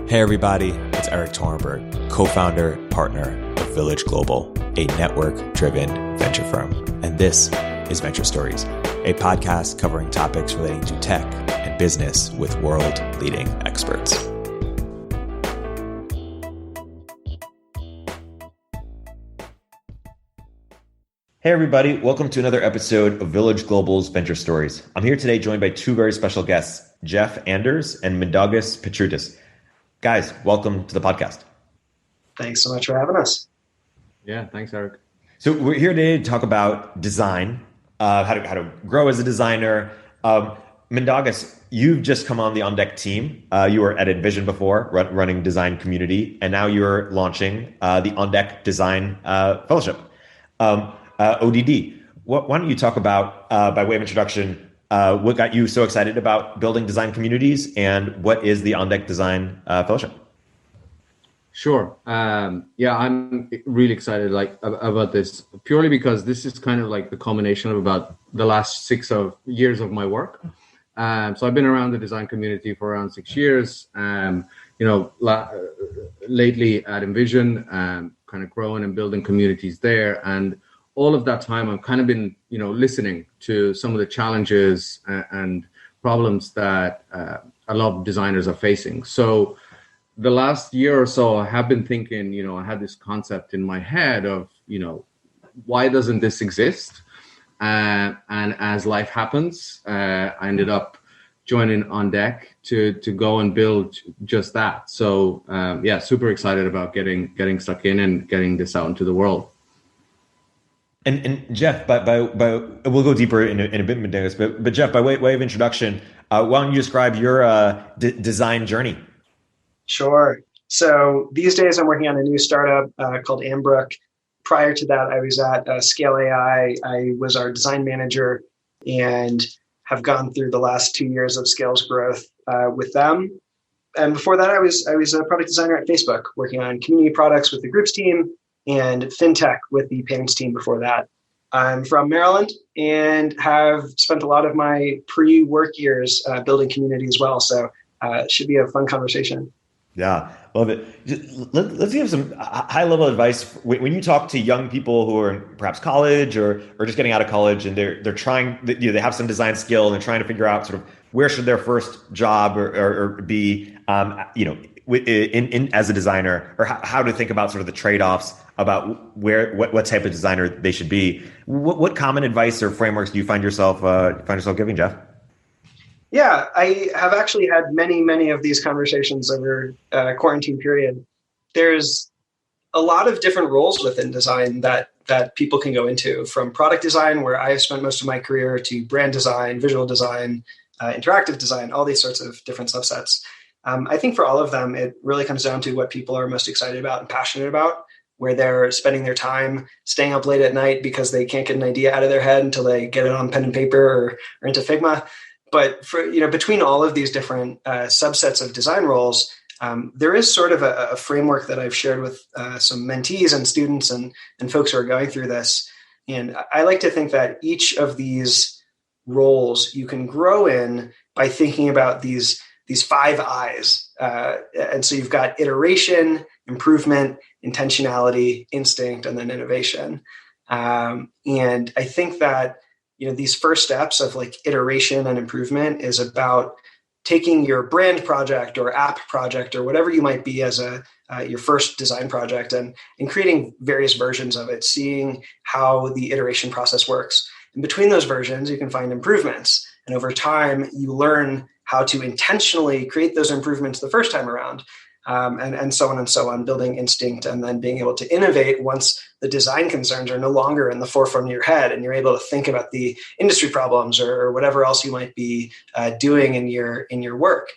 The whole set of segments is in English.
Hey everybody, it's Erik, co-founder, partner of Village Global, a network-driven venture firm. And this is Venture Stories, a podcast covering topics relating to tech and business with world-leading experts. Hey everybody, welcome to another episode of Village Global's Venture Stories. I'm here today joined by two very special guests, Jeff Anders and Mindaugas Petrutis. Guys, welcome to the podcast. Thanks so much for having us. Yeah, thanks, Erik. So we're here today to talk about design, how to grow as a designer. Mindaugas, you've just come on the On Deck team. You were at Envision before, running design community, and now you're launching the On Deck Design Fellowship, ODD. Why don't you talk about, by way of introduction, what got you so excited about building design communities, and what is the On Deck Design Fellowship? Sure. Yeah, I'm really excited about this purely because this is kind of like the culmination of about the last 6 years of my work. So I've been around the design community for around 6 years. Lately at Envision, kind of growing and building communities there, and all of that time, I've kind of been, listening to some of the challenges and problems that a lot of designers are facing. So the last year or so, I have been thinking, I had this concept in my head of, why doesn't this exist? And as life happens, I ended up joining On Deck to go and build just that. So super excited about getting stuck in and getting this out into the world. And Jeff, by we'll go deeper in a bit, Mindaugas, but Jeff, by way of introduction, why don't you describe your design journey? Sure. So these days I'm working on a new startup called Ambrook. Prior to that, I was at Scale AI. I was our design manager and have gone through the last 2 years of Scale's growth with them. And before that, I was a product designer at Facebook, working on community products with the groups team and fintech with the payments team before that. I'm from Maryland and have spent a lot of my pre-work years building community as well. So it should be a fun conversation. Yeah, love it. Let's give some high-level advice when you talk to young people who are in perhaps college or just getting out of college, and they're trying, they have some design skill and they're trying to figure out sort of where should their first job or be, in as a designer, or how to think about sort of the trade-offs about what type of designer they should be. What common advice or frameworks do you find yourself giving, Jeff? Yeah, I have actually had many of these conversations over quarantine period. There's a lot of different roles within design that people can go into, from product design, where I've spent most of my career, to brand design, visual design, interactive design, all these sorts of different subsets. I think for all of them, it really comes down to what people are most excited about and passionate about, where they're spending their time staying up late at night because they can't get an idea out of their head until they get it on pen and paper or into Figma. But for, between all of these different subsets of design roles, there is sort of a framework that I've shared with some mentees and students and folks who are going through this. And I like to think that each of these roles you can grow in by thinking about these 5 I's. And so you've got iteration, improvement, intentionality, instinct, and then innovation. And I think that these first steps of like iteration and improvement is about taking your brand project or app project or whatever you might be as your first design project and creating various versions of it, seeing how the iteration process works. And between those versions, you can find improvements. And over time, you learn how to intentionally create those improvements the first time around, and so on, building instinct and then being able to innovate once the design concerns are no longer in the forefront of your head and you're able to think about the industry problems or whatever else you might be doing in your work.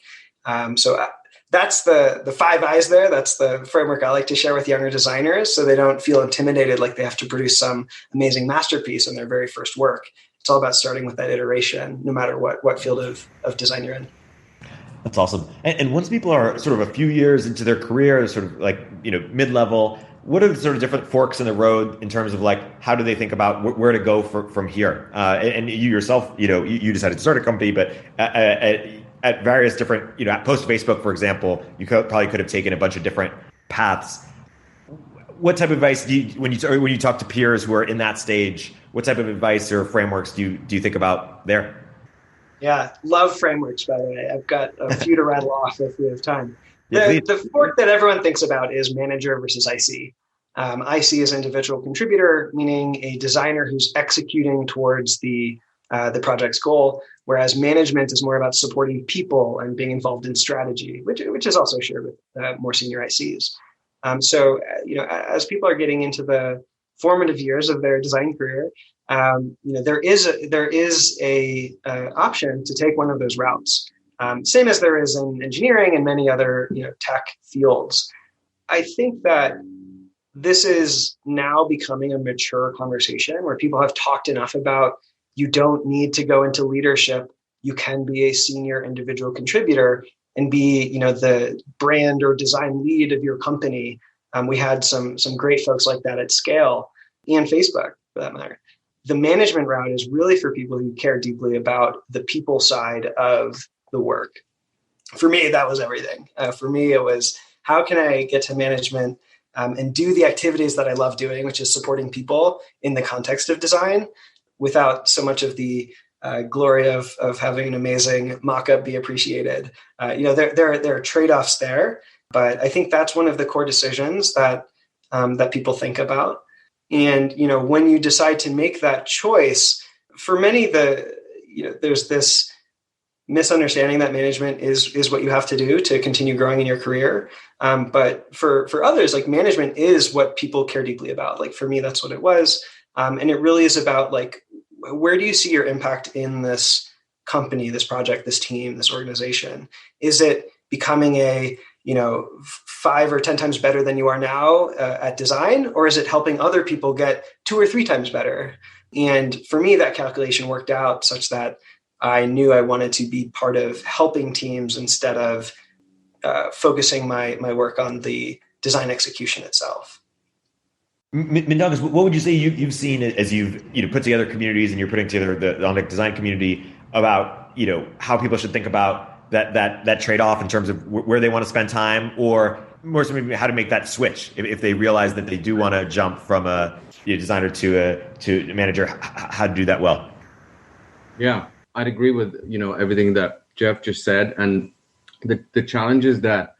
So that's the 5 I's there. That's the framework I like to share with younger designers so they don't feel intimidated like they have to produce some amazing masterpiece in their very first work. It's all about starting with that iteration, no matter what field of design you're in. That's awesome. And once people are sort of a few years into their career, sort of like, mid-level, what are the sort of different forks in the road in terms of like, how do they think about where to go from here? And you yourself, you decided to start a company, but at various different, post Facebook, for example, you probably could have taken a bunch of different paths. What type of advice when you talk to peers who are in that stage, what type of advice or frameworks do you think about there? Yeah, love frameworks, by the way. I've got a few to rattle off if we have time. Yeah, The fork that everyone thinks about is manager versus IC. IC is individual contributor, meaning a designer who's executing towards the project's goal, whereas management is more about supporting people and being involved in strategy, which is also shared with more senior ICs. So as people are getting into the formative years of their design career, there is a option to take one of those routes. Same as there is in engineering and many other tech fields. I think that this is now becoming a mature conversation where people have talked enough about you don't need to go into leadership. You can be a senior individual contributor and be the brand or design lead of your company. We had some great folks like that at scale and Facebook for that matter. The management route is really for people who care deeply about the people side of the work. For me, that was everything. For me, it was how can I get to management and do the activities that I love doing, which is supporting people in the context of design without so much of the glory of having an amazing mock-up be appreciated. There are trade-offs there, but I think that's one of the core decisions that people think about. And, when you decide to make that choice, for many, there's this misunderstanding that management is what you have to do to continue growing in your career. But for others, like management is what people care deeply about. Like for me, that's what it was. And it really is about like, where do you see your impact in this company, this project, this team, this organization? Is it becoming a 5 or 10 times better than you are now at design, or is it helping other people get 2 or 3 times better? And for me, that calculation worked out such that I knew I wanted to be part of helping teams instead of focusing my work on the design execution itself. Mindaugas, what would you say you've seen as you've put together communities and you're putting together the ONDIC design community about how people should think about that trade-off in terms of where they want to spend time, or more so maybe how to make that switch if they realize that they do want to jump from a designer to a manager, how to do that well? Yeah, I'd agree with everything that Jeff just said, and the challenges that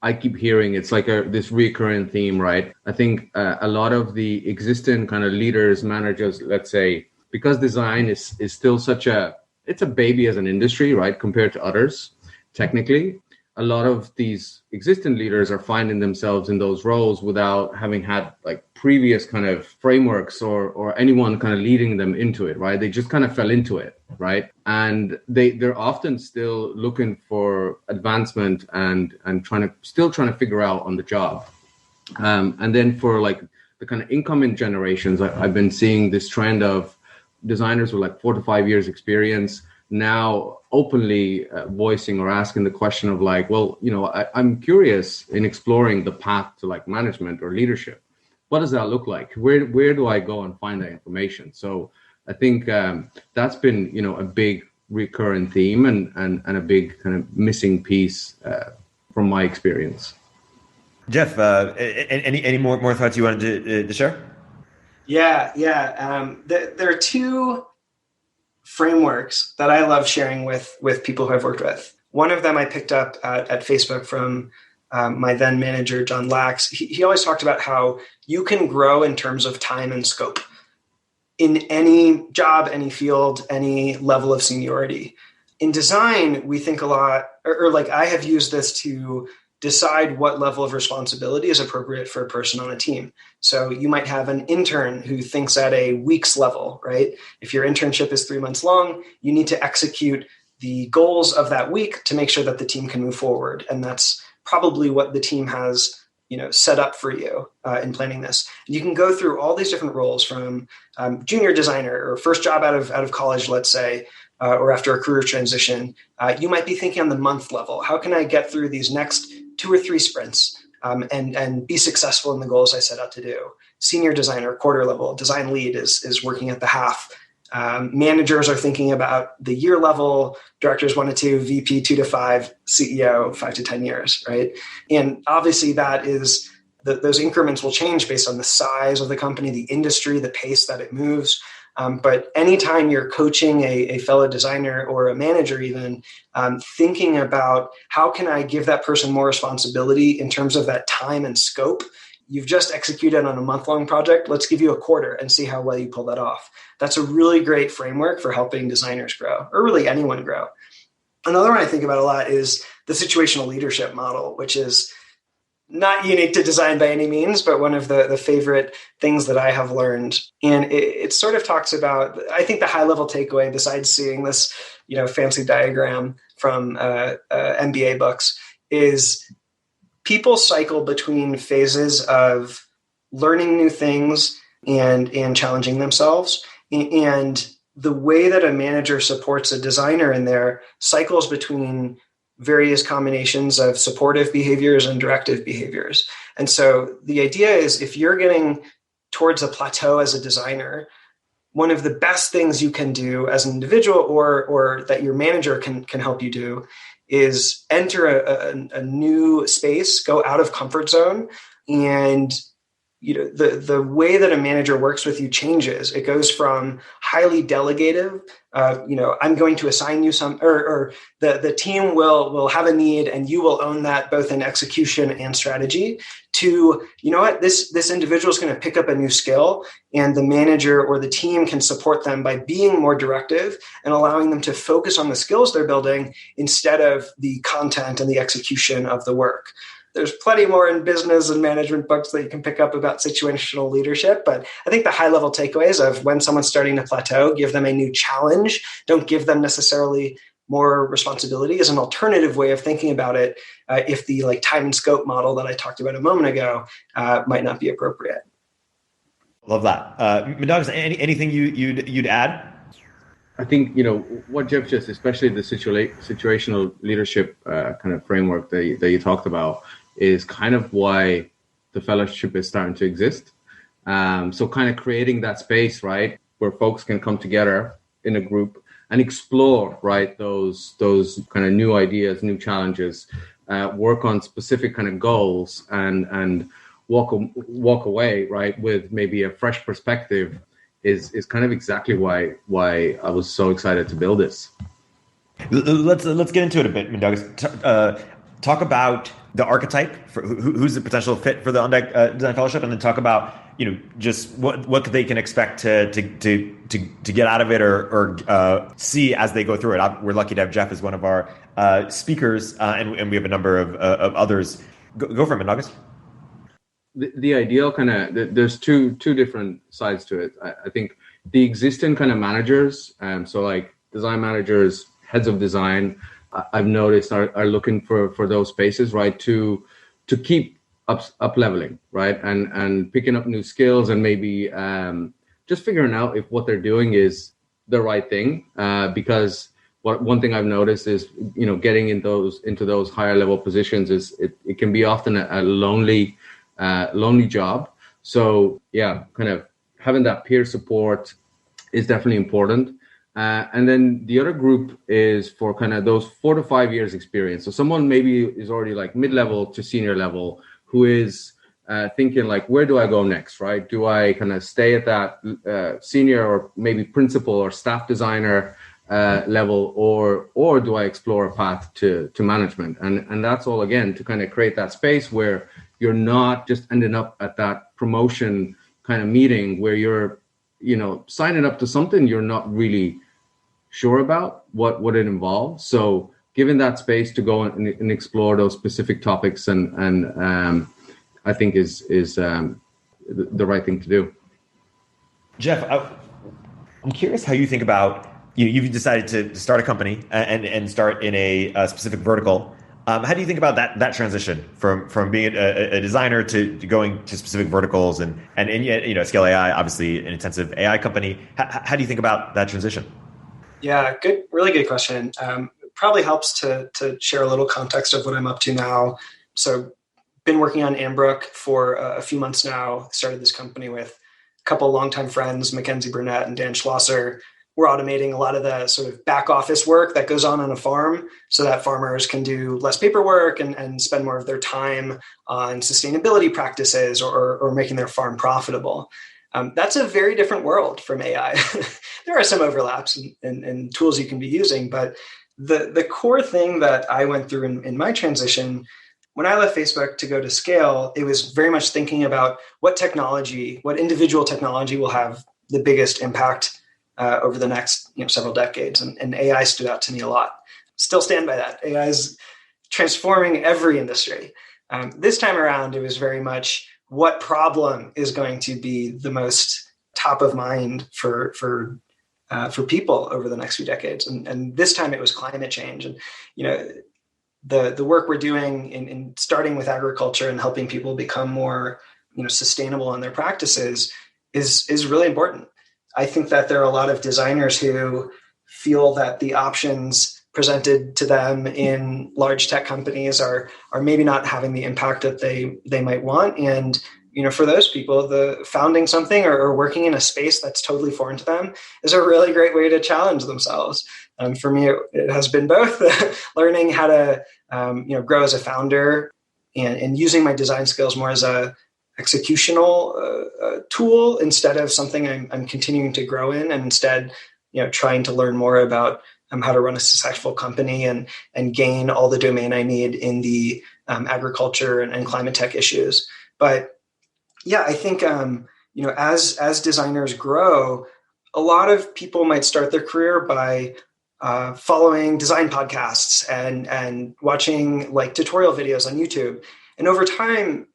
I keep hearing, it's like this recurring theme, right? I think a lot of the existing kind of leaders, managers, let's say, because design is still it's a baby as an industry, right? Compared to others, technically, a lot of these existing leaders are finding themselves in those roles without having had like previous kind of frameworks or anyone kind of leading them into it, right? They just kind of fell into it, right? And they're often still looking for advancement and trying to figure out on the job. And then for like the kind of incoming generations, I've been seeing this trend of designers with like 4 to 5 years experience now openly voicing or asking the question of like, well, I'm curious in exploring the path to like management or leadership. What does that look like? Where do I go and find that information? So I think that's been, a big recurring theme and a big kind of missing piece from my experience. Jeff, any more thoughts you wanted to share? Yeah. There are 2 frameworks that I love sharing with people who I've worked with. One of them I picked up at Facebook from my then manager, John Lax. He always talked about how you can grow in terms of time and scope in any job, any field, any level of seniority. In design, we think a lot, or like I have used this to decide what level of responsibility is appropriate for a person on a team. So you might have an intern who thinks at a week's level, right? If your internship is 3 months long, you need to execute the goals of that week to make sure that the team can move forward. And that's probably what the team has, set up for you in planning this. You can go through all these different roles from junior designer or first job out of college, let's say, or after a career transition. You might be thinking on the month level. How can I get through these next 2 or 3 sprints and be successful in the goals I set out to do? Senior designer, quarter level, design lead is working at the half. Managers are thinking about the year level, directors 1 to 2, VP 2 to 5, CEO 5 to 10 years, right? And obviously that is, those increments will change based on the size of the company, the industry, the pace that it moves. But anytime you're coaching a fellow designer or a manager even, thinking about how can I give that person more responsibility in terms of that time and scope. You've just executed on a month-long project. Let's give you a quarter and see how well you pull that off. That's a really great framework for helping designers grow, or really anyone grow. Another one I think about a lot is the situational leadership model, which is not unique to design by any means, but one of the favorite things that I have learned. And it sort of talks about, I think the high level takeaway, besides seeing this, fancy diagram from MBA books, is people cycle between phases of learning new things and challenging themselves. And the way that a manager supports a designer in there cycles between various combinations of supportive behaviors and directive behaviors. And so the idea is, if you're getting towards a plateau as a designer, one of the best things you can do as an individual or that your manager can help you do is enter a new space, go out of comfort zone. And the way that a manager works with you changes. It goes from highly delegative, I'm going to assign you some, or the team will have a need and you will own that both in execution and strategy, to, this individual is going to pick up a new skill and the manager or the team can support them by being more directive and allowing them to focus on the skills they're building instead of the content and the execution of the work. There's plenty more in business and management books that you can pick up about situational leadership. But I think the high level takeaways of when someone's starting to plateau, give them a new challenge. Don't give them necessarily more responsibility as an alternative way of thinking about it. If the time and scope model that I talked about a moment ago might not be appropriate. Love that. Mindaugas, anything you'd add? I think, what Jeff just, especially the situational leadership kind of framework that you talked about, is kind of why the fellowship is starting to exist. So kind of creating that space, right, where folks can come together in a group and explore, right, those kind of new ideas, new challenges, work on specific kind of goals and walk away, right, with maybe a fresh perspective is kind of exactly why I was so excited to build this. Let's get into it a bit, Mindaugas. Talk about the archetype for who's the potential fit for the On-Deck Design Fellowship, and then talk about just what they can expect to get out of it or see as they go through it. We're lucky to have Jeff as one of our speakers, and we have a number of others. Go for it, Mindaugas. The ideal kind of, there's two different sides to it. I think the existing kind of managers, so like design managers, heads of design, I've noticed are looking for those spaces, right, to keep up leveling, right, and picking up new skills and maybe just figuring out if what they're doing is the right thing. Because one thing I've noticed is, getting into those higher level positions is it can be often a lonely job. So yeah, kind of having that peer support is definitely important. And then the other group is for kind of those 4 to 5 years experience. So someone maybe is already like mid-level to senior level who is thinking like, where do I go next, right? Do I kind of stay at that senior or maybe principal or staff designer level, or do I explore a path to management? And that's all, again, to kind of create that space where you're not just ending up at that promotion kind of meeting where you're, signing up to something you're not really sure about what it involves. So given that space to go and explore those specific topics and I think is the right thing to do. Jeff, I'm curious how you think about, you've decided to start a company and start in a specific vertical. How do you think about that transition from being a designer to going to specific verticals and yet, Scale AI, obviously an intensive AI company. How do you think about that transition? Yeah, really good question. Probably helps to share a little context of what I'm up to now. So been working on Ambrook for a few months now. Started this company with a couple of longtime friends, Mackenzie Burnett and Dan Schlosser. We're automating a lot of the sort of back office work that goes on a farm so that farmers can do less paperwork and spend more of their time on sustainability practices or making their farm profitable. That's a very different world from AI. There are some overlaps and tools you can be using, but the core thing that I went through in my transition, when I left Facebook to go to Scale, it was very much thinking about what individual technology will have the biggest impact over the next several decades. And AI stood out to me a lot. Still stand by that. AI is transforming every industry. This time around, it was very much what problem is going to be the most top of mind for people over the next few decades. And this time it was climate change. And, the work we're doing in starting with agriculture and helping people become more, sustainable in their practices is really important. I think that there are a lot of designers who feel that the options presented to them in large tech companies are maybe not having the impact that they might want. And, for those people, the founding something or working in a space that's totally foreign to them is a really great way to challenge themselves. For me, it has been both learning how to, grow as a founder and using my design skills more as a executional tool instead of something I'm continuing to grow in, and instead, trying to learn more about how to run a successful company and gain all the domain I need in the agriculture and climate tech issues. But yeah, I think as designers grow, a lot of people might start their career by following design podcasts and watching like tutorial videos on YouTube, and over time,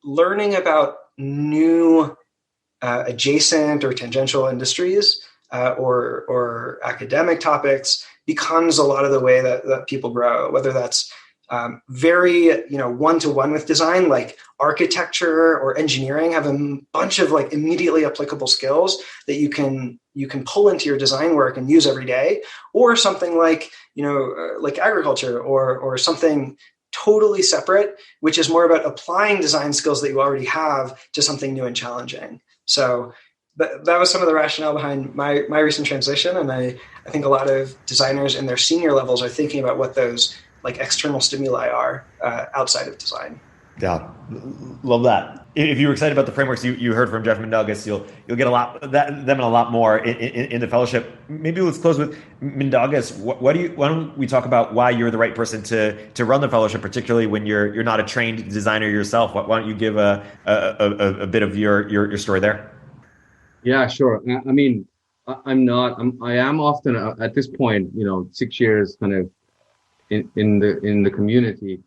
learning about new adjacent or tangential industries or academic topics becomes a lot of the way that people grow, whether that's very one-to-one with design, like architecture or engineering have a bunch of like immediately applicable skills that you can pull into your design work and use every day, or something like like agriculture or something totally separate, which is more about applying design skills that you already have to something new and challenging. So that was some of the rationale behind my recent transition. And I think a lot of designers in their senior levels are thinking about what those like external stimuli are outside of design. Yeah, love that. If you were excited about the frameworks you heard from Jeff Mindaugas, you'll get them and a lot more in the fellowship. Maybe let's close with Mindaugas. Why don't we talk about why you're the right person to run the fellowship, particularly when you're not a trained designer yourself? Why don't you give a bit of your story there? Yeah, sure. I mean, I am often at this point, 6 years kind of in the community.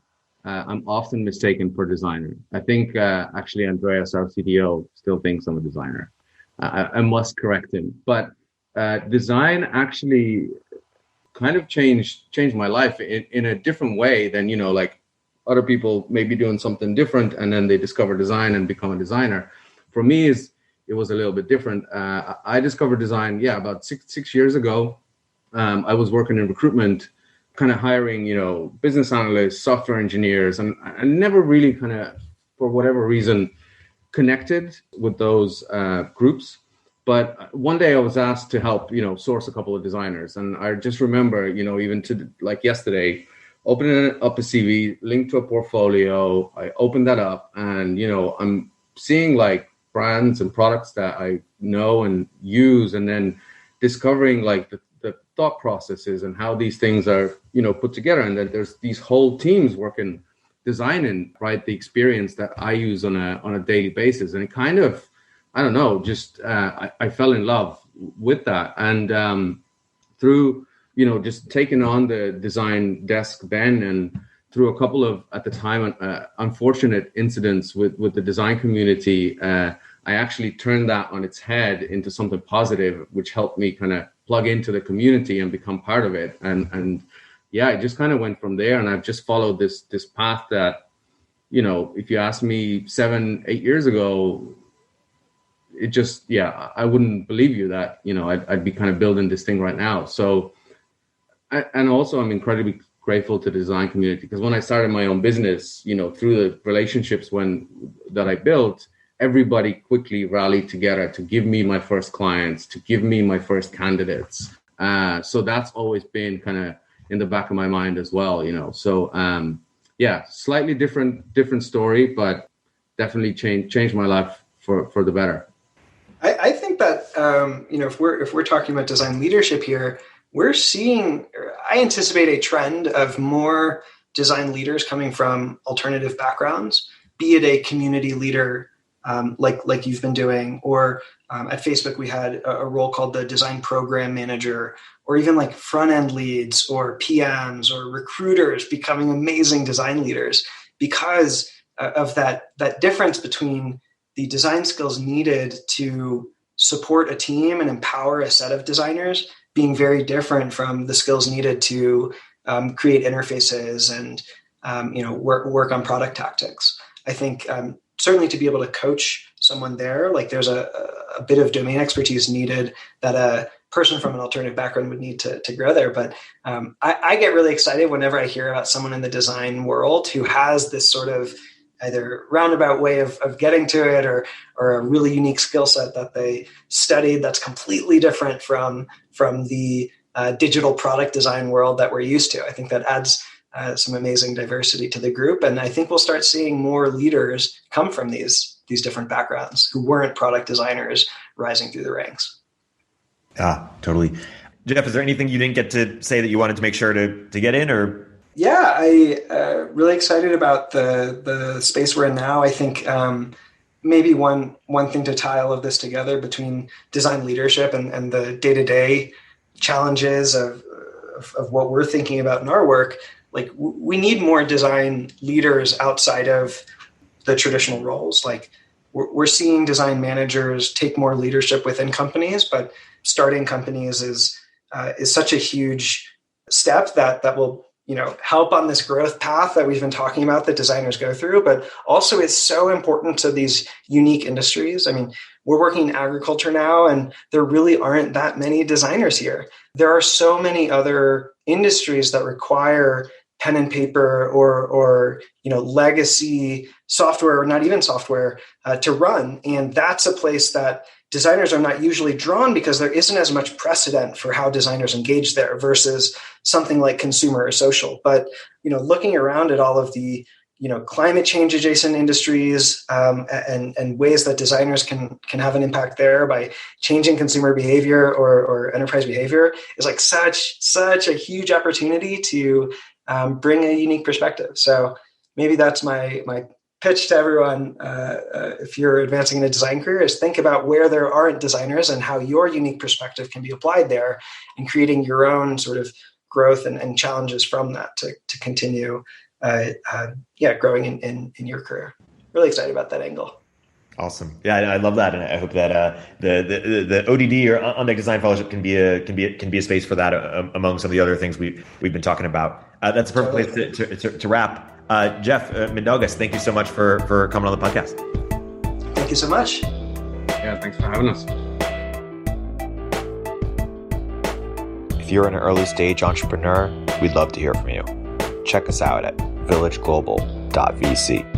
I'm often mistaken for designer. I think actually Andreas, our CDO, still thinks I'm a designer. I must correct him. But design actually kind of changed my life in a different way than, like other people may be doing something different and then they discover design and become a designer. For me, it was a little bit different. I discovered design, about six years ago. I was working in recruitment, kind of hiring, business analysts, software engineers, and I never really kind of, for whatever reason, connected with those groups. But one day I was asked to help, source a couple of designers. And I just remember, even to like yesterday, opening up a CV, link to a portfolio. I opened that up and, I'm seeing like brands and products that I know and use, and then discovering like the thought processes and how these things are, put together, and that there's these whole teams working, designing, right, the experience that I use on a daily basis. And it kind of, I don't know, just I fell in love with that. And through, just taking on the design desk then, and through a couple of, at the time, unfortunate incidents with the design community, I actually turned that on its head into something positive, which helped me kind of plug into the community and become part of it. And it just kind of went from there. And I've just followed this path that, if you asked me 7-8 years ago, it just, I wouldn't believe you that, I'd be kind of building this thing right now. So, and also I'm incredibly grateful to the design community, because when I started my own business, through the relationships that I built, everybody quickly rallied together to give me my first clients, to give me my first candidates. So that's always been kind of in the back of my mind as well, So slightly different story, but definitely changed my life for the better. I think that if we're talking about design leadership here, I anticipate a trend of more design leaders coming from alternative backgrounds, be it a community leader like you've been doing, or at Facebook we had a role called the design program manager, or even like front end leads or PMs or recruiters becoming amazing design leaders because of that difference between the design skills needed to support a team and empower a set of designers being very different from the skills needed to create interfaces and work on product tactics. I think certainly to be able to coach someone there, like there's a bit of domain expertise needed that a person from an alternative background would need to grow there. But I get really excited whenever I hear about someone in the design world who has this sort of either roundabout way of getting to it or a really unique skill set that they studied that's completely different from the digital product design world that we're used to. I think that adds some amazing diversity to the group. And I think we'll start seeing more leaders come from these different backgrounds who weren't product designers rising through the ranks. Totally. Jeff, is there anything you didn't get to say that you wanted to make sure to get in, or? Yeah, I really excited about the space we're in now. I think maybe one thing to tie all of this together between design leadership and the day-to-day challenges of what we're thinking about in our work, like we need more design leaders outside of the traditional roles. Like we're seeing design managers take more leadership within companies, but starting companies is such a huge step that will help on this growth path that we've been talking about that designers go through, but also it's so important to these unique industries. I mean, we're working in agriculture now, and there really aren't that many designers here. There are so many other industries that require pen and paper or legacy software, or not even software, to run. And that's a place that designers are not usually drawn because there isn't as much precedent for how designers engage there versus something like consumer or social. But, looking around at all of the, climate change adjacent industries and ways that designers can have an impact there by changing consumer behavior or enterprise behavior is like such a huge opportunity to bring a unique perspective. So maybe that's my pitch to everyone, if you're advancing in a design career, is think about where there aren't designers and how your unique perspective can be applied there, and creating your own sort of growth and challenges from that to continue growing in your career. Really excited about that angle. Awesome. Yeah, I love that, and I hope that the ODD or on-deck design fellowship can be a space for that among some of the other things we've been talking about. That's a perfect place to wrap. Jeff, Mindaugas, thank you so much for coming on the podcast. Thank you so much. Yeah, thanks for having us. If you're an early stage entrepreneur, we'd love to hear from you. Check us out at villageglobal.vc.